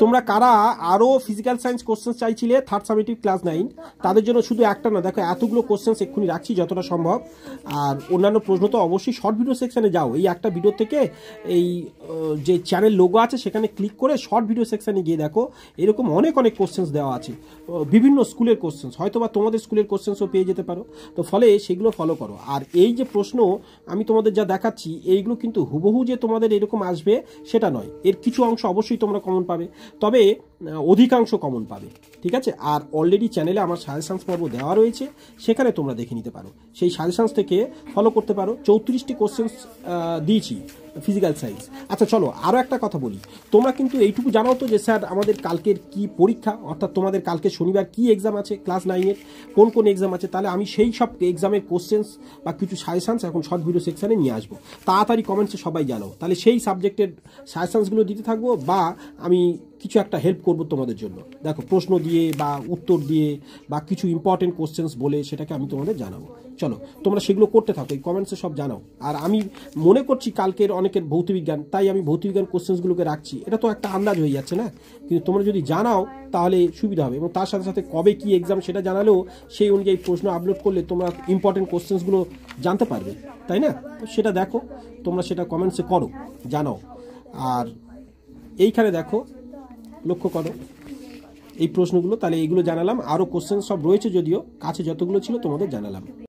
তোমরা কারা আরও ফিজিক্যাল সায়েন্স কোশ্চেন চাইছিলে থার্ড সামেটিভ ক্লাস 9, তাদের জন্য শুধু একটা না, দেখো এতগুলো কোশ্চেন এক্ষুনি রাখছি যতটা সম্ভব। আর অন্যান্য প্রশ্ন তো অবশ্যই শর্ট ভিডিও সেকশানে যাও, এই একটা ভিডিও থেকে এই যে চ্যানেল লোগো আছে সেখানে ক্লিক করে শর্ট ভিডিও সেকশানে গিয়ে দেখো, এরকম অনেক অনেক কোশ্চেন্স দেওয়া আছে, বিভিন্ন স্কুলের কোশ্চেন্স, হয়তো বা তোমাদের স্কুলের কোশ্চেন্সও পেয়ে যেতে পারো। তো ফলে সেগুলো ফলো করো। আর এই যে প্রশ্ন আমি তোমাদের যা দেখাচ্ছি এইগুলো কিন্তু হুবহু যে তোমাদের এরকম আসবে সেটা নয়, এর কিছু অংশ অবশ্যই তোমরা কমন পাবে, তবে অধিকাংশ কমন পাবে, ঠিক আছে। আর অলরেডি চ্যানেলে আমার সাজেশানস পর্ব দেওয়া রয়েছে, সেখানে তোমরা দেখে নিতে পারো, সেই সাজেশানস থেকে ফলো করতে পারো। 34টি কোশ্চেন্স দিয়েছি ফিজিক্যাল সায়েন্স। আচ্ছা চলো আরও একটা কথা বলি, তোমরা কিন্তু এইটুকু জানাও তো যে স্যার আমাদের কালকের কি পরীক্ষা, অর্থাৎ তোমাদের কালকে শনিবার কি এক্সাম আছে, ক্লাস 9-এর কোন কোন এক্সাম আছে, তাহলে আমি সেই সব এক্সামের কোশ্চেন্স বা কিছু সাজেশানস এখন শর্ট ভিডিও সেকশানে নিয়ে আসবো। তাড়াতাড়ি কমেন্টসে সবাই জানাও, তাহলে সেই সাবজেক্টের সাজেশানসগুলো দিতে থাকবো, বা আমি কিছু একটা হেল্প করব তোমাদের জন্য। দেখো প্রশ্ন দিয়ে বা উত্তর দিয়ে বা কিছু ইম্পর্টেন্ট কোশ্চেন্স বলে সেটাকে আমি তোমাদের জানাবো। চলো তোমরা সেগুলো করতে থাকো, এই কমেন্টসে সব জানাও। আর আমি মনে করছি কালকের অনেকের ভৌতবিজ্ঞান, তাই আমি ভৌতবিজ্ঞান কোশ্চেন্সগুলোকে রাখছি, এটা তো একটা আন্দাজ হয়ে যাচ্ছে না, কিন্তু তোমরা যদি জানাও তাহলে সুবিধা হবে। এবং তার সাথে সাথে কবে কি এক্সাম সেটা জানালেও সেই অনুযায়ী প্রশ্ন আপলোড করলে তোমরা ইম্পর্টেন্ট কোশ্চেন্সগুলো জানতে পারবে, তাই না? তো সেটা দেখো, তোমরা সেটা কমেন্টসে করো, জানাও। আর এইখানে দেখো, লক্ষ্য করো এই প্রশ্নগুলো, তাহলে এইগুলো জানালাম, আরও কোশ্চেন সব রয়েছে যদিও, কাছে যতগুলো ছিল তোমাদের জানালাম।